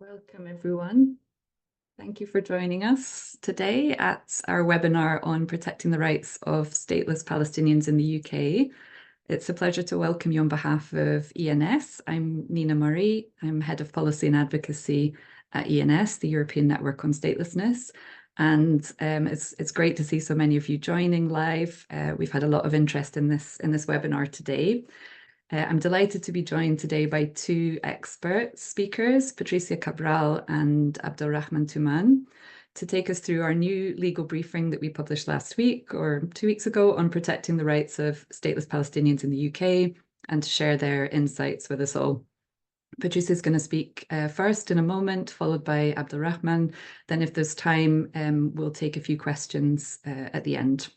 Welcome, everyone. Thank you for joining us today at our webinar on protecting the rights of stateless Palestinians in the UK. It's a pleasure to welcome you on behalf of ENS. I'm Nina Murray. I'm Head of Policy and Advocacy at ENS, the European Network on Statelessness. And it's great to see so many of you joining live. We've had a lot of interest in this webinar today. I'm delighted to be joined today by two expert speakers, Patricia Cabral and Abdelrahman Touman, to take us through our new legal briefing that we published last week or 2 weeks ago on protecting the rights of stateless Palestinians in the UK and to share their insights with us all. Patricia is going to speak first in a moment, followed by Abdelrahman. Then if there's time, we'll take a few questions at the end.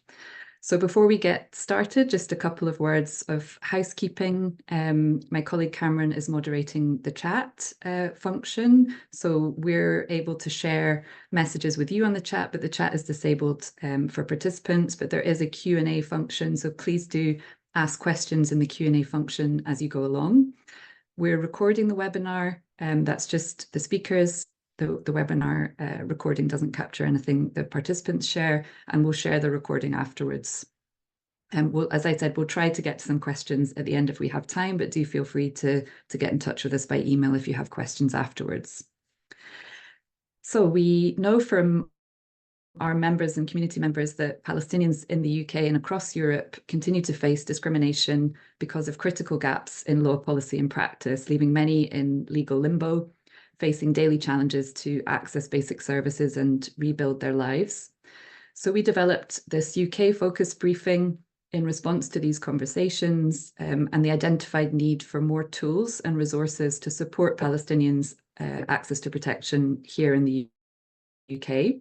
So before we get started, just a couple of words of housekeeping. My colleague Cameron is moderating the chat function. So we're able to share messages with you on the chat, but the chat is disabled for participants, but there is a Q&A function. So please do ask questions in the Q&A function as you go along. We're recording the webinar. That's just the speakers. The webinar recording doesn't capture anything the participants share, and we'll share the recording afterwards. And as I said, we'll try to get to some questions at the end if we have time, but do feel free to get in touch with us by email if you have questions afterwards. So we know from our members and community members that Palestinians in the UK and across Europe continue to face discrimination because of critical gaps in law, policy and practice, leaving many in legal limbo, facing daily challenges to access basic services and rebuild their lives. So we developed this UK-focused briefing in response to these conversations and the identified need for more tools and resources to support Palestinians' access to protection here in the UK.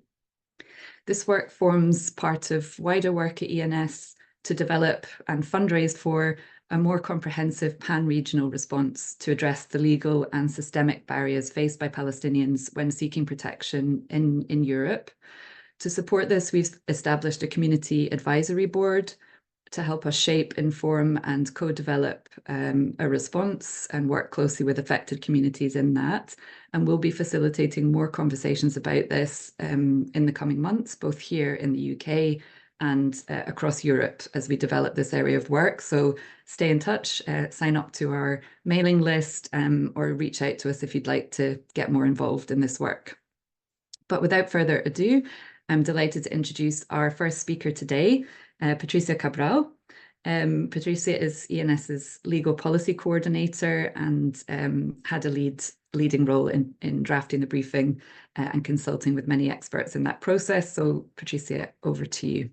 This work forms part of wider work at ENS to develop and fundraise for a more comprehensive pan-regional response to address the legal and systemic barriers faced by Palestinians when seeking protection in Europe. To support this, we've established a community advisory board to help us shape, inform, and co-develop a response and work closely with affected communities in that. And we'll be facilitating more conversations about this in the coming months, both here in the UK and across Europe as we develop this area of work. So stay in touch, sign up to our mailing list, or reach out to us if you'd like to get more involved in this work. But without further ado, I'm delighted to introduce our first speaker today, Patricia Cabral. Patricia is ENS's legal policy coordinator and had a leading role in drafting the briefing and consulting with many experts in that process. So Patricia, over to you.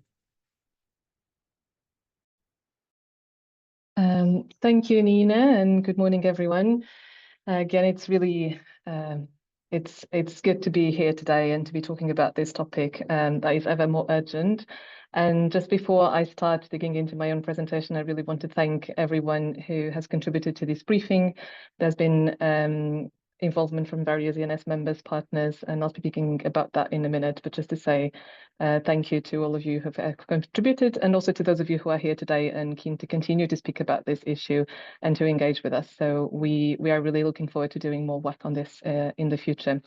Thank you, Nina, and good morning, everyone. Again, it's really it's good to be here today and to be talking about this topic that is ever more urgent. And just before I start digging into my own presentation, I really want to thank everyone who has contributed to this briefing. There's been involvement from various ENS members, partners, and I'll be speaking about that in a minute, but just to say thank you to all of you who have contributed, and also to those of you who are here today and keen to continue to speak about this issue and to engage with us. So we are really looking forward to doing more work on this in the future.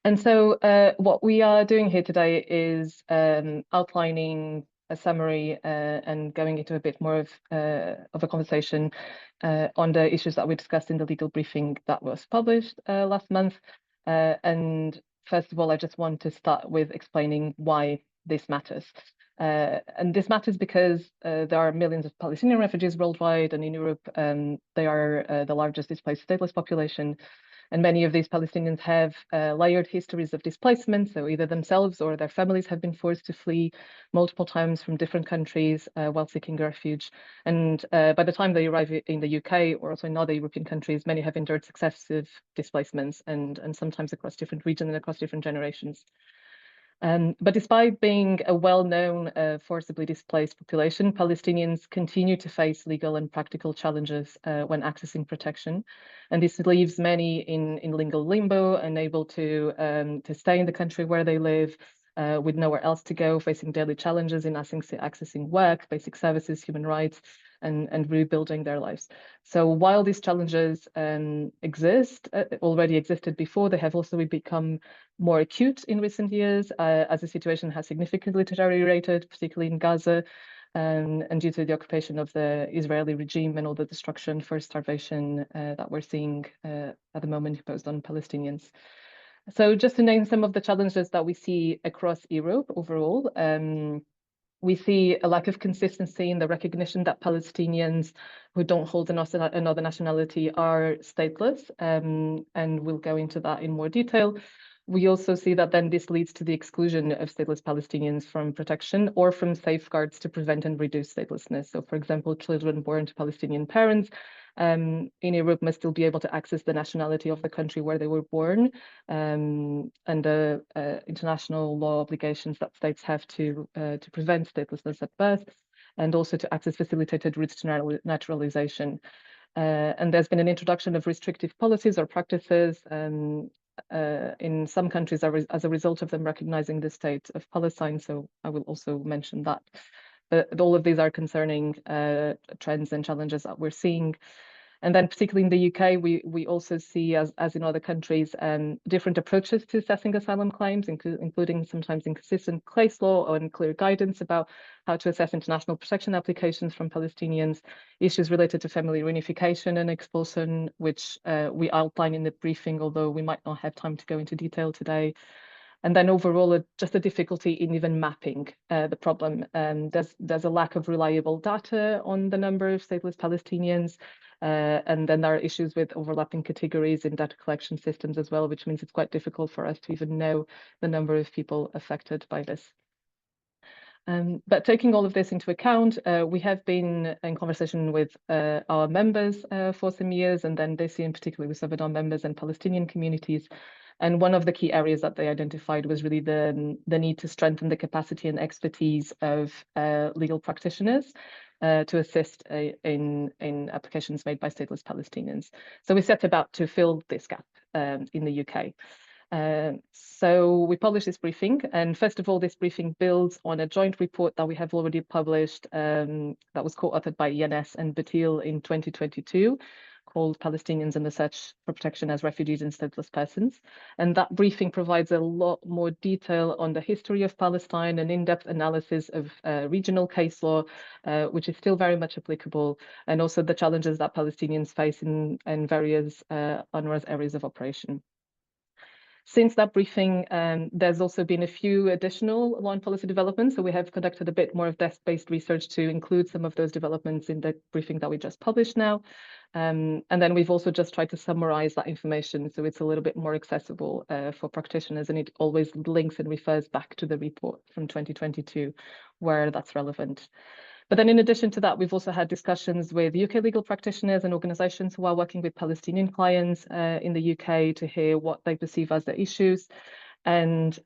And so what we are doing here today is outlining a summary and going into a bit more of a conversation on the issues that we discussed in the legal briefing that was published last month. And first of all, I just want to start with explaining why this matters. And this matters because there are millions of Palestinian refugees worldwide, and in Europe, they are the largest displaced stateless population. And many of these Palestinians have layered histories of displacement, so either themselves or their families have been forced to flee multiple times from different countries while seeking refuge. And by the time they arrive in the UK or also in other European countries, many have endured successive displacements and sometimes across different regions and across different generations. But despite being a well-known forcibly displaced population, Palestinians continue to face legal and practical challenges when accessing protection. And this leaves many in legal limbo, unable to stay in the country where they live, with nowhere else to go, facing daily challenges in accessing work, basic services, human rights, and rebuilding their lives. So while these challenges already existed before, they have also become more acute in recent years as the situation has significantly deteriorated, particularly in Gaza, and due to the occupation of the Israeli regime and all the destruction, forced starvation that we're seeing at the moment imposed on Palestinians. So just to name some of the challenges that we see across Europe overall, we see a lack of consistency in the recognition that Palestinians who don't hold another nationality are stateless, and we'll go into that in more detail. We also see that then this leads to the exclusion of stateless Palestinians from protection or from safeguards to prevent and reduce statelessness. So, for example, children born to Palestinian parents in Europe must still be able to access the nationality of the country where they were born, and the international law obligations that states have to prevent statelessness at birth, and also to access facilitated routes to naturalization. And there's been an introduction of restrictive policies or practices in some countries as a result of them recognizing the state of Palestine. So I will also mention that. But all of these are concerning trends and challenges that we're seeing. And then particularly in the UK, we also see, as in other countries, different approaches to assessing asylum claims, including sometimes inconsistent case law or unclear guidance about how to assess international protection applications from Palestinians, issues related to family reunification and expulsion, which we outline in the briefing, although we might not have time to go into detail today. And then overall, just a difficulty in even mapping the problem. There's a lack of reliable data on the number of stateless Palestinians. And then there are issues with overlapping categories in data collection systems as well, which means it's quite difficult for us to even know the number of people affected by this. But taking all of this into account, we have been in conversation with our members for some years, and then this year in particular with some of our members and Palestinian communities. And one of the key areas that they identified was really the need to strengthen the capacity and expertise of legal practitioners to assist in applications made by stateless Palestinians. So we set about to fill this gap in the UK. So we published this briefing, and first of all, this briefing builds on a joint report that we have already published that was co-authored by ENS and Batil in 2022, called Palestinians in the Search for Protection as Refugees and Stateless Persons. And that briefing provides a lot more detail on the history of Palestine, an in-depth analysis of regional case law, which is still very much applicable, and also the challenges that Palestinians face in various UNRWA's areas of operation. Since that briefing, there's also been a few additional law and policy developments. So we have conducted a bit more of desk-based research to include some of those developments in the briefing that we just published now. And then we've also just tried to summarize that information so it's a little bit more accessible for practitioners, and it always links and refers back to the report from 2022 where that's relevant. But then in addition to that, we've also had discussions with UK legal practitioners and organizations who are working with Palestinian clients in the UK to hear what they perceive as the issues. And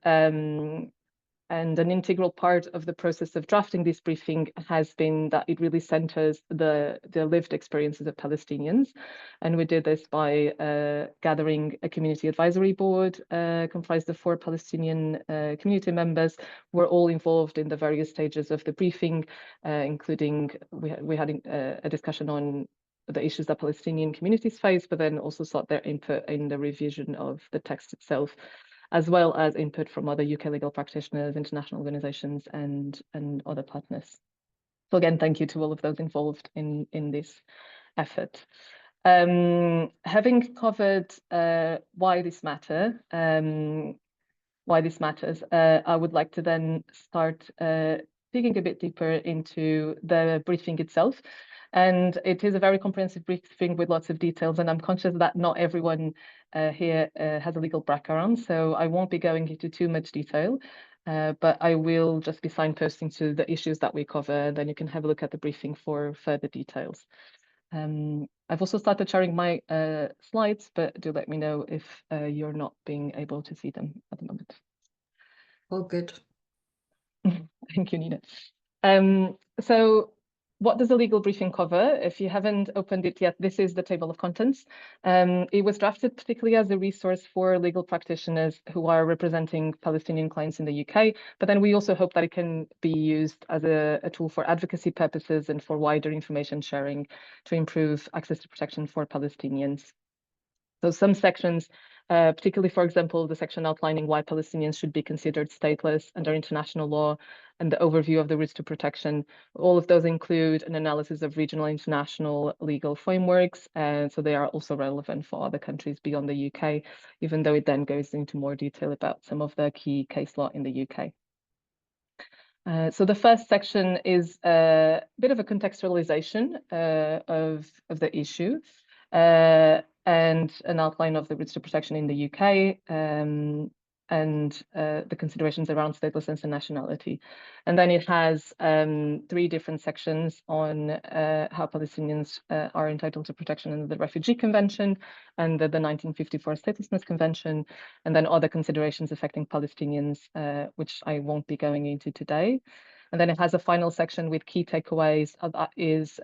an integral part of the process of drafting this briefing has been that it really centers the lived experiences of Palestinians. And we did this by gathering a community advisory board comprised of 4 Palestinian community members who were all involved in the various stages of the briefing, including we had a discussion on the issues that Palestinian communities face, but then also sought their input in the revision of the text itself, as well as input from other UK legal practitioners, international organizations, and other partners. So again, thank you to all of those involved in this effort. Having covered why this matters, I would like to then start digging a bit deeper into the briefing itself. And it is a very comprehensive briefing with lots of details, and I'm conscious that not everyone here has a legal background, so I won't be going into too much detail, but I will just be signposting to the issues that we cover, then you can have a look at the briefing for further details. I've also started sharing my slides, but do let me know if you're not being able to see them at the moment. All good. Thank you, Nina. So what does the legal briefing cover? If you haven't opened it yet, this is the table of contents. It was drafted particularly as a resource for legal practitioners who are representing Palestinian clients in the UK, but then we also hope that it can be used as a tool for advocacy purposes and for wider information sharing to improve access to protection for Palestinians. So some sections, particularly, for example, the section outlining why Palestinians should be considered stateless under international law and the overview of the routes to protection, all of those include an analysis of regional and international legal frameworks, and so they are also relevant for other countries beyond the UK, even though it then goes into more detail about some of the key case law in the UK. So the first section is a bit of a contextualization of the issue. And an outline of the routes to protection in the UK and the considerations around statelessness and nationality. And then it has 3 different sections on how Palestinians are entitled to protection under the Refugee Convention and the 1954 Statelessness Convention, and then other considerations affecting Palestinians, which I won't be going into today. And then it has a final section with key takeaways. That is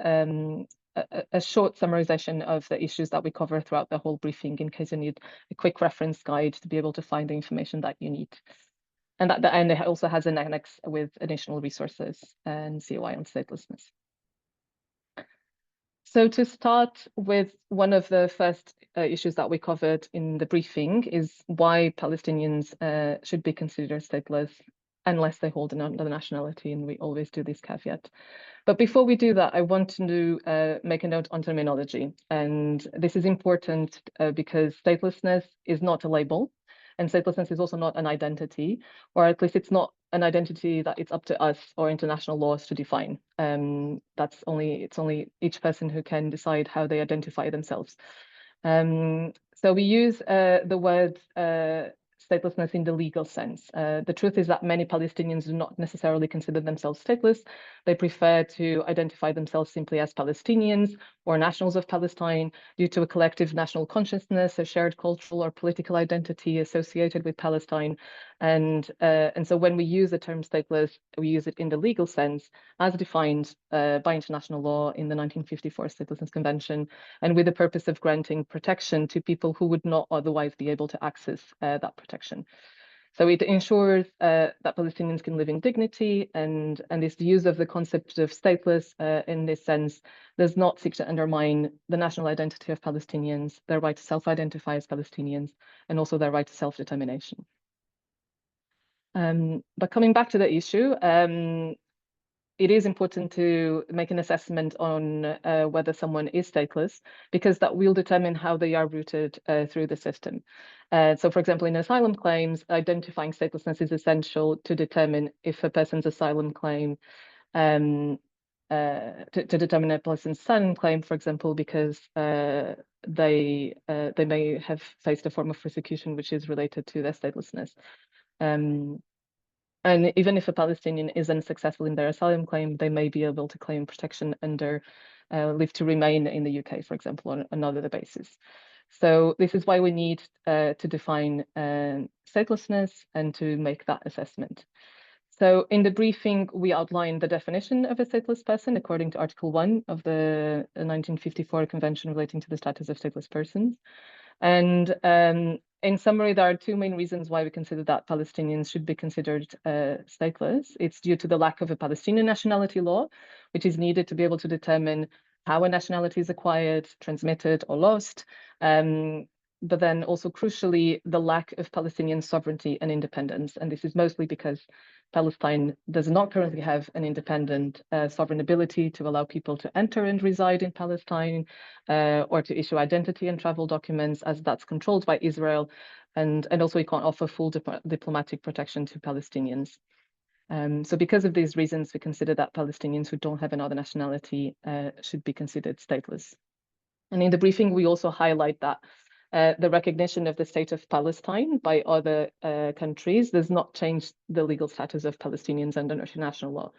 a short summarization of the issues that we cover throughout the whole briefing in case you need a quick reference guide to be able to find the information that you need. And at the end, it also has an annex with additional resources and COI on statelessness. So to start with, one of the first issues that we covered in the briefing is why Palestinians should be considered stateless unless they hold another nationality, and we always do this caveat. But before we do that, I want to make a note on terminology. And this is important because statelessness is not a label, and statelessness is also not an identity, or at least it's not an identity that it's up to us or international laws to define. It's only each person who can decide how they identify themselves. So we use the word statelessness in the legal sense. The truth is that many Palestinians do not necessarily consider themselves stateless. They prefer to identify themselves simply as Palestinians or nationals of Palestine due to a collective national consciousness, a shared cultural or political identity associated with Palestine. And so when we use the term stateless, we use it in the legal sense as defined by international law in the 1954 Statelessness Convention, and with the purpose of granting protection to people who would not otherwise be able to access that protection. So it ensures that Palestinians can live in dignity, and this use of the concept of stateless in this sense does not seek to undermine the national identity of Palestinians, their right to self-identify as Palestinians, and also their right to self-determination. But coming back to the issue, it is important to make an assessment on whether someone is stateless, because that will determine how they are routed through the system. So, for example, in asylum claims, identifying statelessness is essential to determine if a person's asylum claim, to determine a person's asylum claim, for example, because they may have faced a form of persecution which is related to their statelessness. And even if a Palestinian is unsuccessful in their asylum claim, they may be able to claim protection under leave to remain in the UK, for example, on another basis. So this is why we need to define statelessness and to make that assessment. So in the briefing, we outlined the definition of a stateless person according to Article 1 of the 1954 Convention relating to the status of stateless persons. And in summary, there are 2 main reasons why we consider that Palestinians should be considered stateless. It's due to the lack of a Palestinian nationality law, which is needed to be able to determine how a nationality is acquired, transmitted, or lost. But then also crucially, the lack of Palestinian sovereignty and independence. And this is mostly because Palestine does not currently have an independent sovereign ability to allow people to enter and reside in Palestine or to issue identity and travel documents, as that's controlled by Israel. And also it can't offer full diplomatic protection to Palestinians. So because of these reasons, we consider that Palestinians who don't have another nationality should be considered stateless. And in the briefing, we also highlight that the recognition of the state of Palestine by other countries does not change the legal status of Palestinians under international law.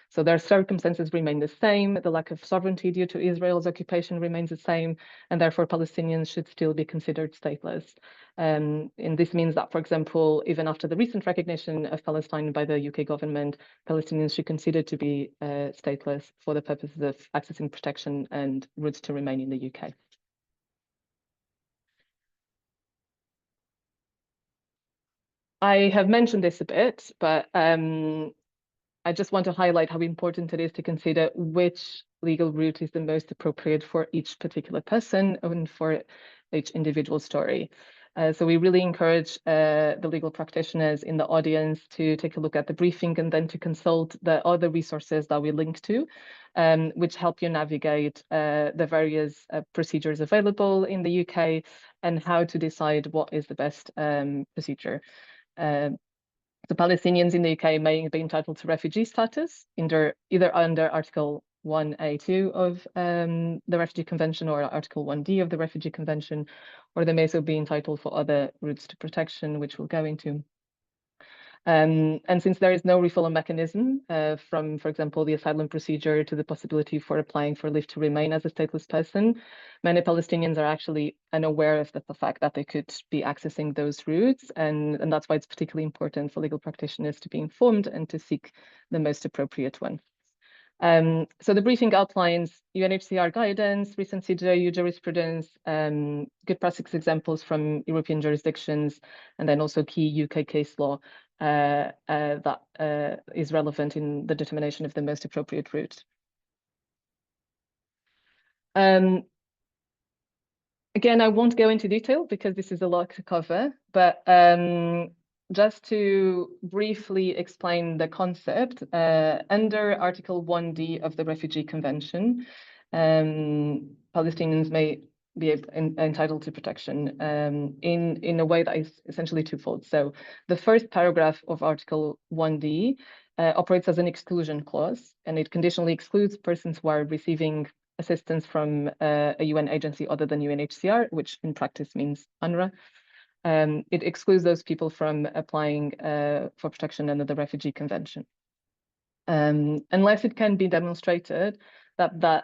So their circumstances remain the same, the lack of sovereignty due to Israel's occupation remains the same, and therefore Palestinians should still be considered stateless. And this means that, for example, even after the recent recognition of Palestine by the UK government, Palestinians should consider to be stateless for the purposes of accessing protection and routes to remain in the UK. I have mentioned this a bit, but I just want to highlight how important it is to consider which legal route is the most appropriate for each particular person and for each individual story. So we really encourage the legal practitioners in the audience to take a look at the briefing and then to consult the other resources that we link to, which help you navigate the various procedures available in the UK and how to decide what is the best procedure. The Palestinians in the UK may be entitled to refugee status either under Article 1A2 of the Refugee Convention or Article 1D of the Refugee Convention, or they may also be entitled for other routes to protection, which we'll go into. And since there is no referral mechanism from, for example, the asylum procedure to the possibility for applying for leave to remain as a stateless person, many Palestinians are actually unaware of the fact that they could be accessing those routes. And that's why it's particularly important for legal practitioners to be informed and to seek the most appropriate one. So the briefing outlines UNHCR guidance, recent CJU jurisprudence, good practice examples from European jurisdictions, and then also key UK case law that is relevant in the determination of the most appropriate route. Again, I won't go into detail because this is a lot to cover, but just to briefly explain the concept, under Article 1D of the Refugee Convention, Palestinians may be entitled to protection in a way that is essentially twofold. So the first paragraph of Article 1D operates as an exclusion clause, and it conditionally excludes persons who are receiving assistance from a UN agency other than UNHCR, which in practice means UNRWA. It excludes those people from applying for protection under the Refugee Convention. Unless it can be demonstrated that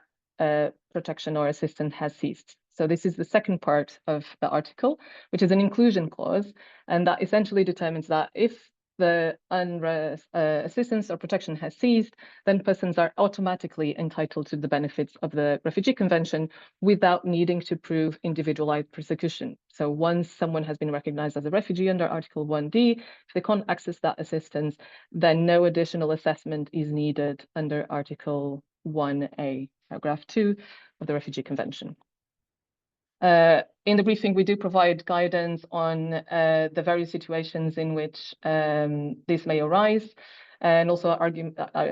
protection or assistance has ceased. So this is the second part of the article, which is an inclusion clause, and that essentially determines that if the UNRWA assistance or protection has ceased, then persons are automatically entitled to the benefits of the Refugee Convention without needing to prove individualized persecution. So once someone has been recognized as a refugee under Article 1D, if they can't access that assistance, then no additional assessment is needed under Article 1A, paragraph 2 of the Refugee Convention. In the briefing, we do provide guidance on the various situations in which this may arise, and also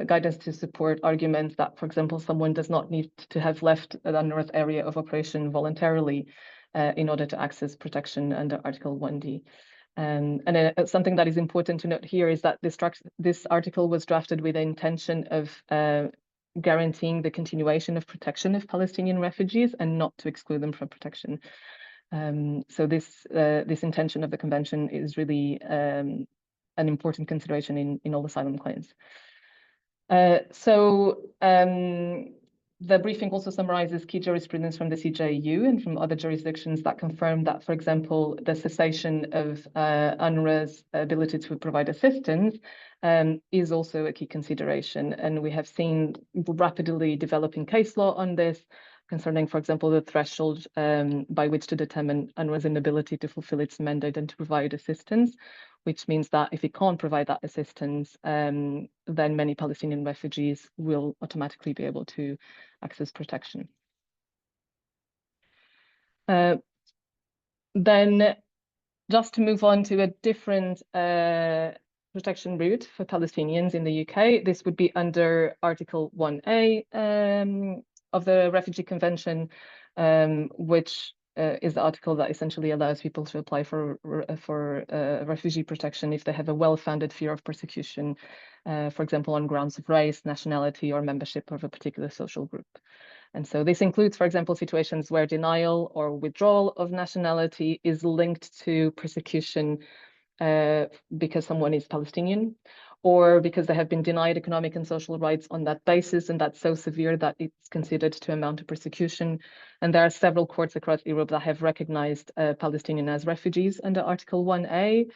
guidance to support arguments that, for example, someone does not need to have left the North area of operation voluntarily in order to access protection under Article 1D. And something that is important to note here is that this article was drafted with the intention of guaranteeing the continuation of protection of Palestinian refugees and not to exclude them from protection. So this intention of the convention is really an important consideration in all asylum claims. The briefing also summarizes key jurisprudence from the CJU and from other jurisdictions that confirm that, for example, the cessation of UNRWA's ability to provide assistance is also a key consideration. And we have seen rapidly developing case law on this concerning, for example, the threshold by which to determine UNRWA's inability to fulfill its mandate and to provide assistance, which means that if it can't provide that assistance, then many Palestinian refugees will automatically be able to access protection. Then just to move on to a different protection route for Palestinians in the UK, this would be under Article 1A of the Refugee Convention, which is the article that essentially allows people to apply for refugee protection if they have a well-founded fear of persecution, for example, on grounds of race, nationality, or membership of a particular social group. And so this includes, for example, situations where denial or withdrawal of nationality is linked to persecution because someone is Palestinian, or because they have been denied economic and social rights on that basis, and that's so severe that it's considered to amount to persecution. And there are several courts across Europe that have recognized Palestinians as refugees under Article 1A,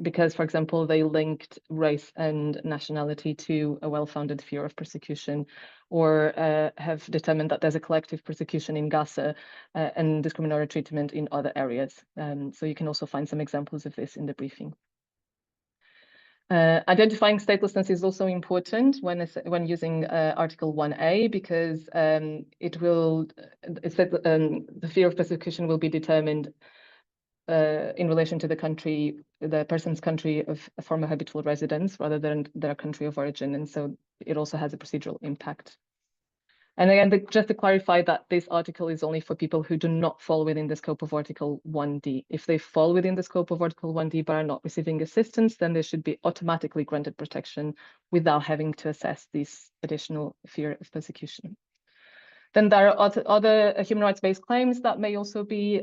because, for example, they linked race and nationality to a well-founded fear of persecution, or have determined that there's a collective persecution in Gaza and discriminatory treatment in other areas. So you can also find some examples of this in the briefing. Identifying statelessness is also important when using Article 1A, because the fear of persecution will be determined in relation to the person's country of former habitual residence rather than their country of origin. And so it also has a procedural impact. And again, just to clarify that this article is only for people who do not fall within the scope of Article 1D. If they fall within the scope of Article 1D but are not receiving assistance, then they should be automatically granted protection without having to assess this additional fear of persecution. Then there are other human rights-based claims that may also be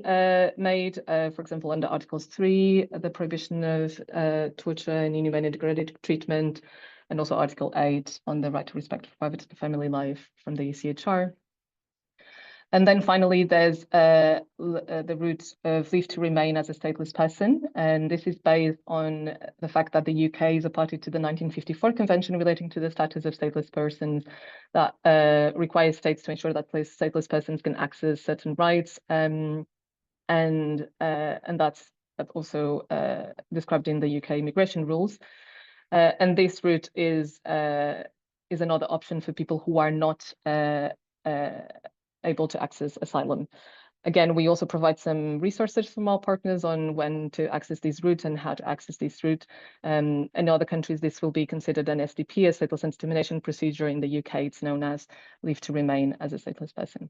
made, for example, under Articles 3, the prohibition of torture and inhumane and degrading treatment, and also Article 8 on the right to respect for private and family life from the ECHR. And then finally, there's the route of leave to remain as a stateless person. And this is based on the fact that the UK is a party to the 1954 Convention relating to the status of stateless persons that requires states to ensure that stateless persons can access certain rights. And that's also described in the UK immigration rules. And this route is another option for people who are not able to access asylum. Again, we also provide some resources from our partners on when to access these routes and how to access this route. In other countries, this will be considered an SDP, a stateless and determination procedure. In the UK, it's known as leave to remain as a stateless person.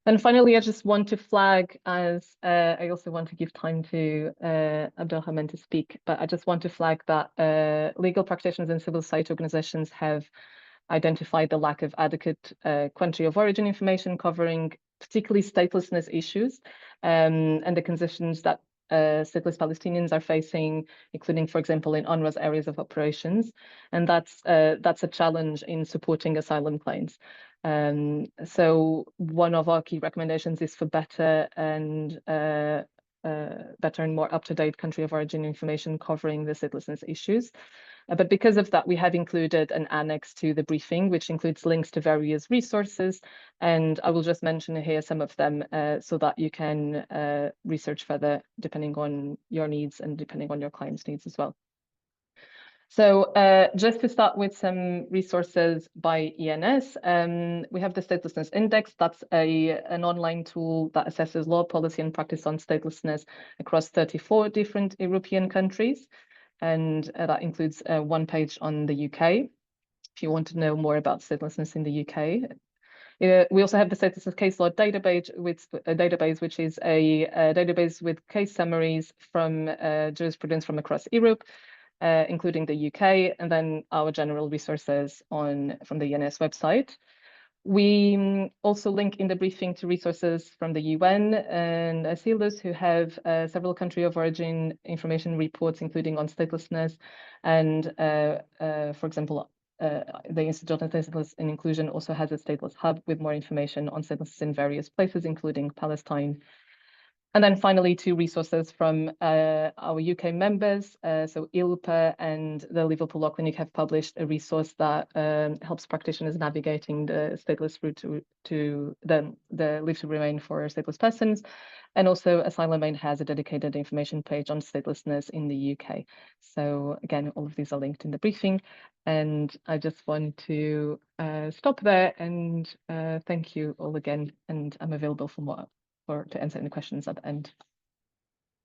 And finally, I just want to flag, as I also want to give time to Abdelrahman to speak, but I just want to flag that legal practitioners and civil society organizations have identified the lack of adequate country of origin information covering particularly statelessness issues and the conditions that stateless Palestinians are facing, including, for example, in UNRWA's areas of operations. And that's a challenge in supporting asylum claims. So one of our key recommendations is for better and more up-to-date country of origin information covering the statelessness issues. But because of that, we have included an annex to the briefing, which includes links to various resources. And I will just mention here some of them so that you can research further depending on your needs and depending on your client's needs as well. So just to start with some resources by ENS, we have the Statelessness Index. That's an online tool that assesses law, policy, and practice on statelessness across 34 different European countries. And that includes one page on the UK, if you want to know more about statelessness in the UK. We also have the Statelessness Case Law database, which is a database with case summaries from jurisprudence from across Europe, including the UK, and then our general resources from the ENS website. We also link in the briefing to resources from the UN and ASILUS, who have several country of origin information reports, including on statelessness. And for example, the Institute on Statelessness and Inclusion also has a stateless hub with more information on statelessness in various places, including Palestine. And then finally, two resources from our UK members. So ILPA and the Liverpool Law Clinic have published a resource that helps practitioners navigating the stateless route to the leave to remain for stateless persons. And also Asylum Main has a dedicated information page on statelessness in the UK. So again, all of these are linked in the briefing. And I just want to stop there and thank you all again. And I'm available for more to answer any questions at the end.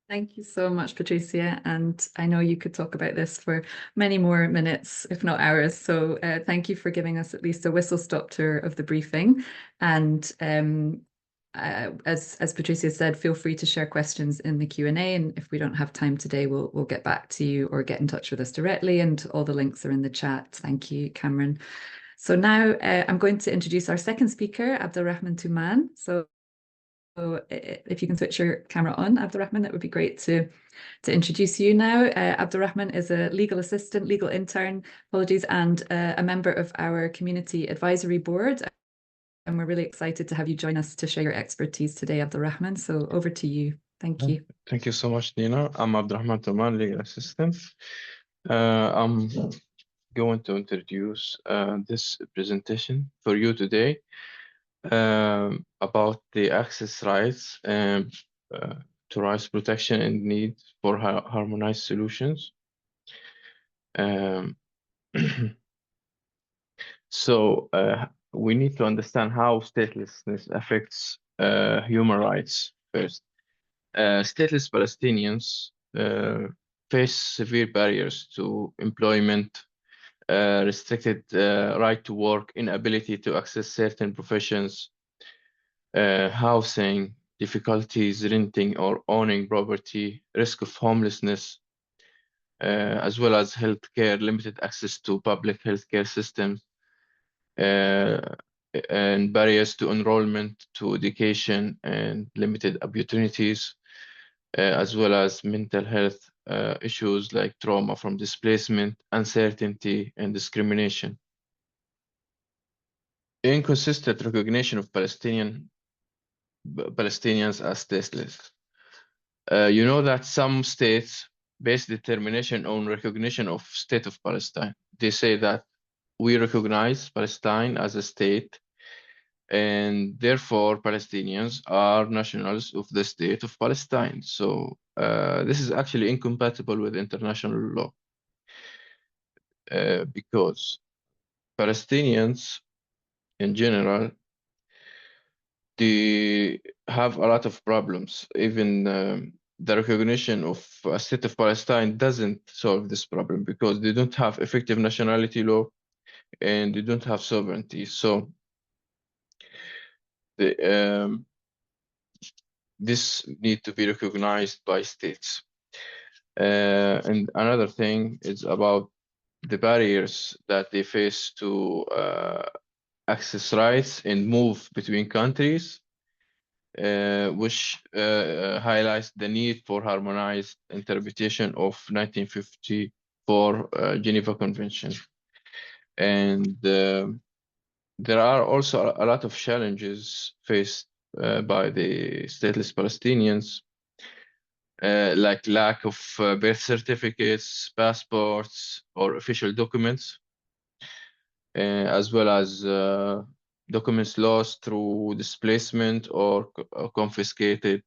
Thank you so much, Patricia. And I know you could talk about this for many more minutes, if not hours. So thank you for giving us at least a whistle-stop tour of the briefing. And as Patricia said, feel free to share questions in the Q&A. And if we don't have time today, we'll get back to you or get in touch with us directly. And all the links are in the chat. Thank you, Cameron. So now I'm going to introduce our second speaker, Abdelrahman Touman. So if you can switch your camera on, Abdurrahman, that would be great to introduce you now. Abdurrahman is a legal assistant, legal intern, apologies, and a member of our community advisory board. And we're really excited to have you join us to share your expertise today, Abdurrahman. So over to you. Thank you. Thank you so much, Nina. I'm Abdurrahman Toman, legal assistant. I'm going to introduce this presentation for you today about the access rights to rights protection and need for harmonized solutions. Um, so we need to understand how statelessness affects human rights first. Stateless Palestinians face severe barriers to employment, restricted right to work, inability to access certain professions, housing, difficulties renting or owning property, risk of homelessness, as well as healthcare, limited access to public healthcare systems, and barriers to enrollment, to education, and limited opportunities, as well as mental health issues like trauma from displacement, uncertainty, and discrimination. Inconsistent recognition of Palestinians as stateless. You know that some states base determination on recognition of state of Palestine. They say that we recognize Palestine as a state, and therefore Palestinians are nationals of the state of Palestine. So this is actually incompatible with international law because Palestinians in general, they have a lot of problems. Even the recognition of a state of Palestine doesn't solve this problem because they don't have effective nationality law and they don't have sovereignty. So this need to be recognized by states. And another thing is about the barriers that they face to access rights and move between countries, which highlights the need for harmonized interpretation of 1954 Geneva Convention. And there are also a lot of challenges faced by the stateless Palestinians, like lack of birth certificates, passports, or official documents, as well as documents lost through displacement or confiscated.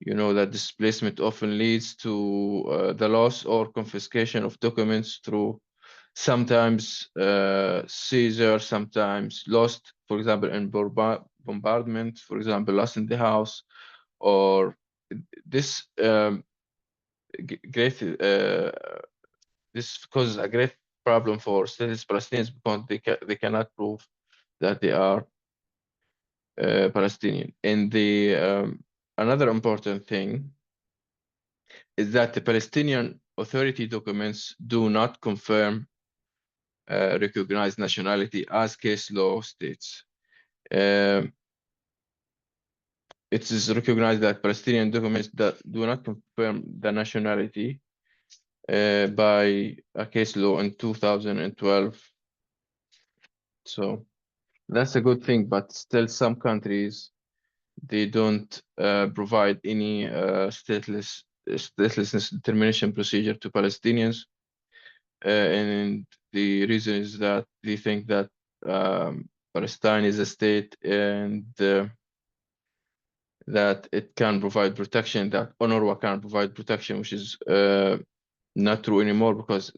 You know that displacement often leads to the loss or confiscation of documents through sometimes seizure, sometimes lost, for example, in bombardment, for example, lost in the house, or this great this causes a great problem for stateless Palestinians because they cannot prove that they are Palestinian. And the another important thing is that the Palestinian Authority documents do not confirm recognized nationality as case law states. It is recognized that Palestinian documents that do not confirm the nationality by a case law in 2012. So that's a good thing, but still some countries, they don't provide any statelessness determination procedure to Palestinians. And the reason is that they think that Palestine is a state and that it can provide protection, that UNRWA can provide protection, which is not true anymore because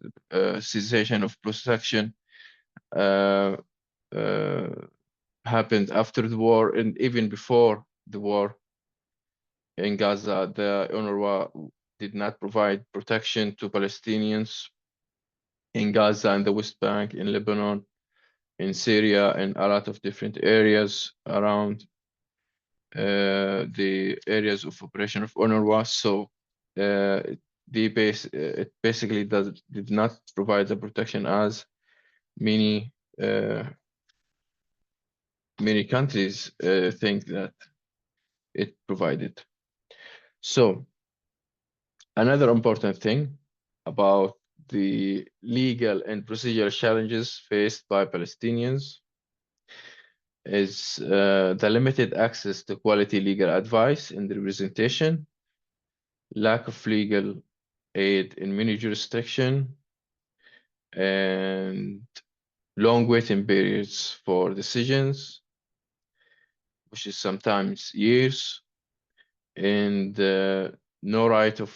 cessation of protection happened after the war and even before the war in Gaza. The UNRWA did not provide protection to Palestinians in Gaza and the West Bank, in Lebanon, in Syria, and a lot of different areas around the areas of operation of UNRWA. So it basically did not provide the protection as many many countries think that. it provided. So another important thing about the legal and procedural challenges faced by Palestinians is the limited access to quality legal advice and representation, lack of legal aid in many jurisdictions, and long waiting periods for decisions, which is sometimes years, and no right of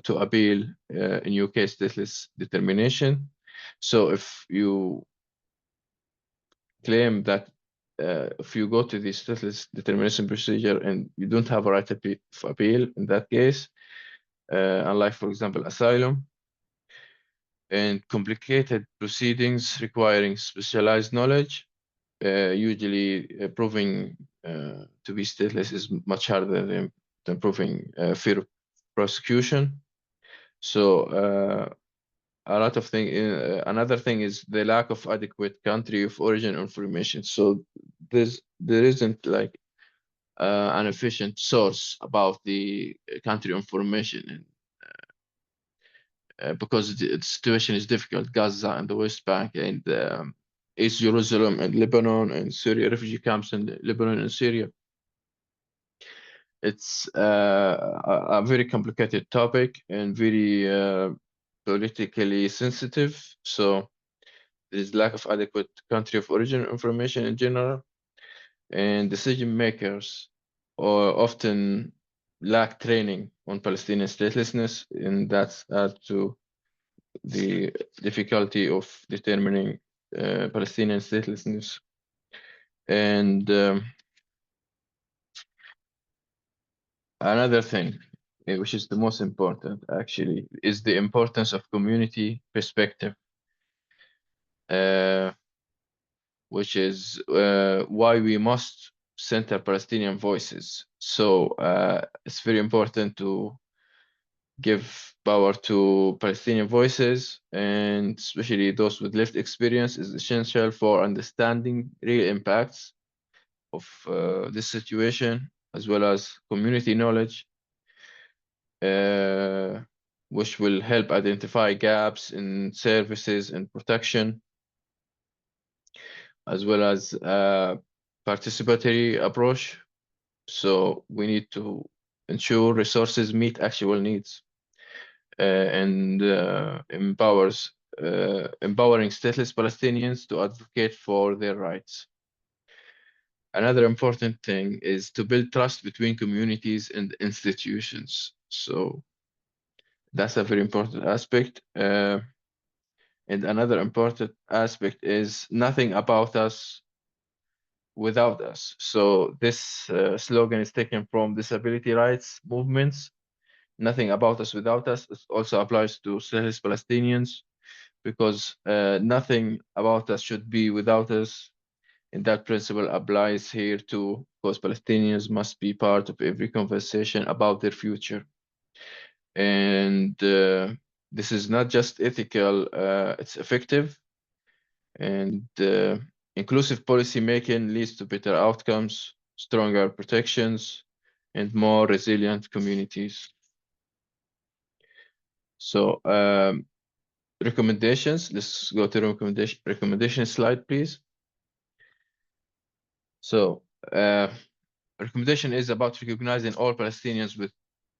to appeal in UK stateless determination. So if you claim that if you go to the stateless determination procedure and you don't have a right of appeal in that case, unlike, for example, asylum, and complicated proceedings requiring specialized knowledge, usually proving to be stateless is much harder than proving fear of prosecution. So a lot of things. Another thing is the lack of adequate country of origin information. So there isn't like an efficient source about the country information, and because the situation is difficult, Gaza and the West Bank and East Jerusalem and Lebanon and Syria, refugee camps in Lebanon and Syria. It's a very complicated topic and very politically sensitive. So there is lack of adequate country of origin information in general, and decision makers often lack training on Palestinian statelessness, and that's add to the difficulty of determining Palestinian statelessness. And another thing, which is the most important actually, is the importance of community perspective, which is why we must center Palestinian voices. So it's very important to give power to Palestinian voices, and especially those with lived experience is essential for understanding real impacts of this situation, as well as community knowledge, which will help identify gaps in services and protection, as well as participatory approach. So we need to ensure resources meet actual needs and empowering stateless Palestinians to advocate for their rights. Another important thing is to build trust between communities and institutions. So that's a very important aspect. And another important aspect is nothing about us without us. So this slogan is taken from disability rights movements. Nothing about us without us. It also applies to stateless Palestinians, because nothing about us should be without us. And that principle applies here too, because Palestinians must be part of every conversation about their future. And this is not just ethical, it's effective. And inclusive policy making leads to better outcomes, stronger protections, and more resilient communities. So recommendations, let's go to recommendation slide, please. So recommendation is about recognizing all Palestinians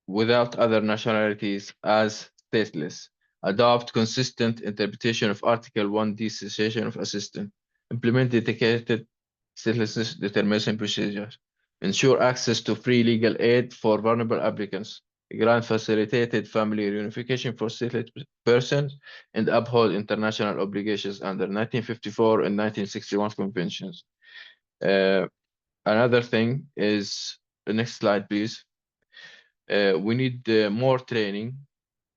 without other nationalities as stateless. Adopt consistent interpretation of Article 1D cessation of assistance. Implement dedicated statelessness determination procedures. Ensure access to free legal aid for vulnerable applicants. Grant facilitated family reunification for stateless persons, and uphold international obligations under 1954 and 1961 conventions. Another thing is, the next slide, please. We need more training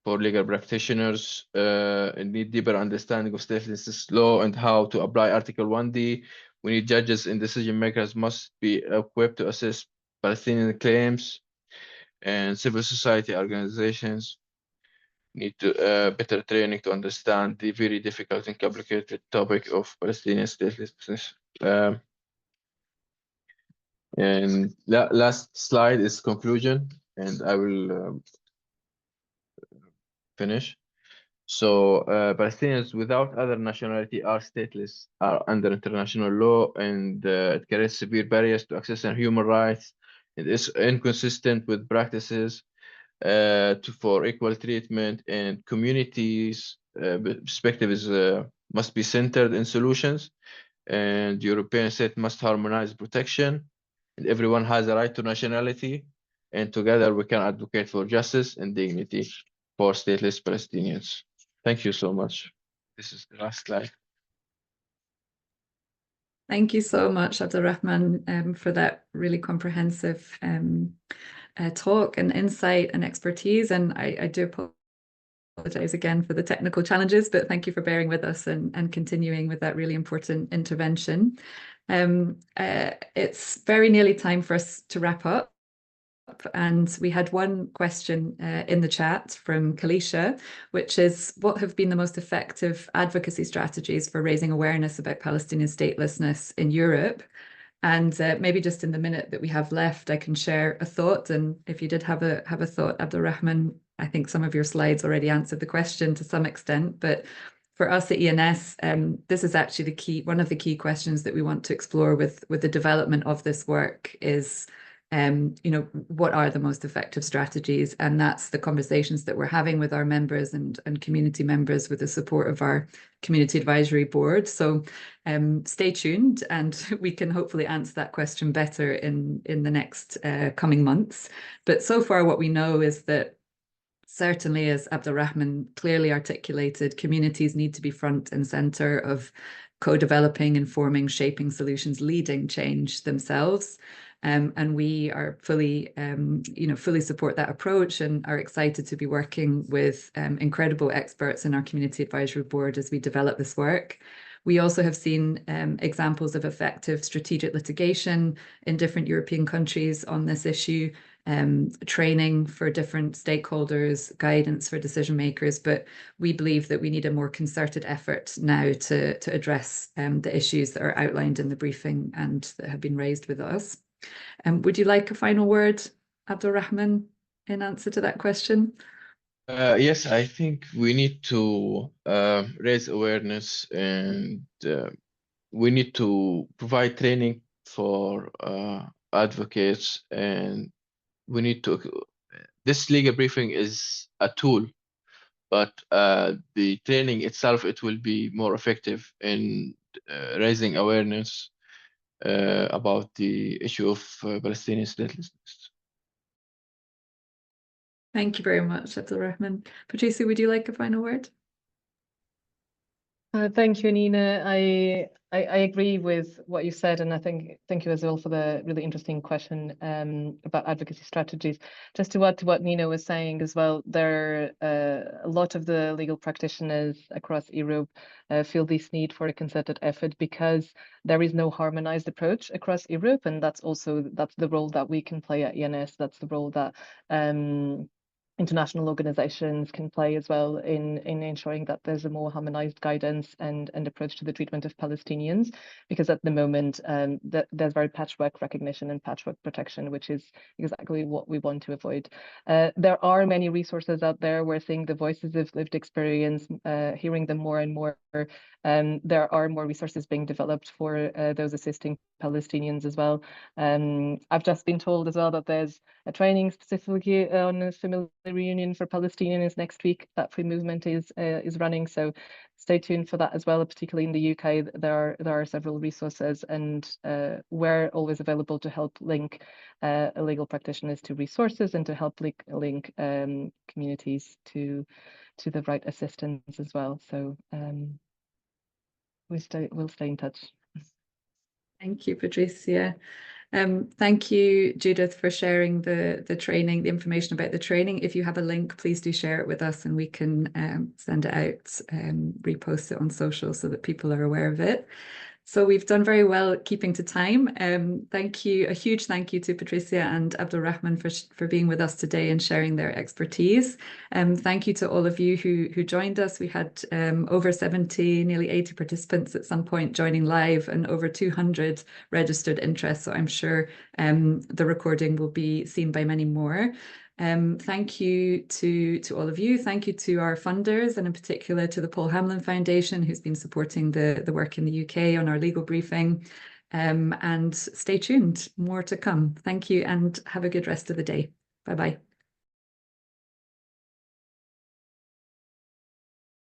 for legal practitioners, and need deeper understanding of stateless law and how to apply Article 1D. We need judges and decision makers must be equipped to assess Palestinian claims, and civil society organizations need to better training to understand the very difficult and complicated topic of Palestinian statelessness. And last slide is conclusion, and I will finish. So Palestinians without other nationality are stateless, are under international law, and it creates severe barriers to access and human rights. It is inconsistent with practices for equal treatment, and communities' perspective is must be centered in solutions, and European state must harmonize protection, and everyone has a right to nationality, and together we can advocate for justice and dignity for stateless Palestinians. Thank you so much. This is the last slide. Thank you so much, Abdulrahman, for that really comprehensive talk and insight and expertise. And I do apologize again for the technical challenges, but thank you for bearing with us and continuing with that really important intervention. It's very nearly time for us to wrap up. And we had one question in the chat from Kalisha, which is, what have been the most effective advocacy strategies for raising awareness about Palestinian statelessness in Europe? And maybe just in the minute that we have left, I can share a thought. And if you did have a thought, Abdulrahman, I think some of your slides already answered the question to some extent. But for us at ENS, this is actually one of the key questions that we want to explore with the development of this work is, what are the most effective strategies? And that's the conversations that we're having with our members and community members with the support of our community advisory board. So stay tuned, and we can hopefully answer that question better in the next coming months. But so far, what we know is that certainly, as Abdulrahman clearly articulated, communities need to be front and center of co-developing, informing, shaping solutions, leading change themselves. And we are fully support that approach and are excited to be working with incredible experts in our community advisory board as we develop this work. We also have seen examples of effective strategic litigation in different European countries on this issue, training for different stakeholders, guidance for decision makers. But we believe that we need a more concerted effort now to address the issues that are outlined in the briefing and that have been raised with us. Would you like a final word, Abdulrahman, in answer to that question? Yes, I think we need to raise awareness, and we need to provide training for advocates, and we need to. This legal briefing is a tool, but the training itself, it will be more effective in raising awareness about the issue of Palestinian statelessness. Thank you very much, Abdulrahman. Patricia, would you like a final word? Thank you, Nina. I agree with what you said, and I thank you as well for the really interesting question about advocacy strategies. Just to add to what Nina was saying as well, there a lot of the legal practitioners across Europe feel this need for a concerted effort because there is no harmonized approach across Europe, and that's the role that we can play at ENS. That's the role that international organizations can play as well in ensuring that there's a more harmonized guidance and approach to the treatment of Palestinians, because at the moment there's very patchwork recognition and patchwork protection, which is exactly what we want to avoid. There are many resources out there. We're seeing the voices of lived experience, hearing them more and more. There are more resources being developed for those assisting Palestinians as well. I've just been told as well that there's a training specifically on a family reunion for Palestinians next week that Free Movement is running. So stay tuned for that as well. Particularly in the UK, there are several resources, and we're always available to help link legal practitioners to resources and to help link communities to the right assistance as well. So we'll stay in touch. Thank you, Patricia. Thank you, Judith, for sharing the training, the information about the training. If you have a link, please do share it with us, and we can send it out, repost it on social so that people are aware of it. So we've done very well keeping to time. Thank you, a huge thank you to Patricia and Abdulrahman for being with us today and sharing their expertise. Thank you to all of you who joined us. We had over 70, nearly 80 participants at some point joining live and over 200 registered interests. So I'm sure the recording will be seen by many more. Thank you to all of you. Thank you to our funders, and in particular to the Paul Hamlin Foundation, who's been supporting the work in the UK on our legal briefing. And stay tuned, more to come. Thank you and have a good rest of the day. Bye-bye.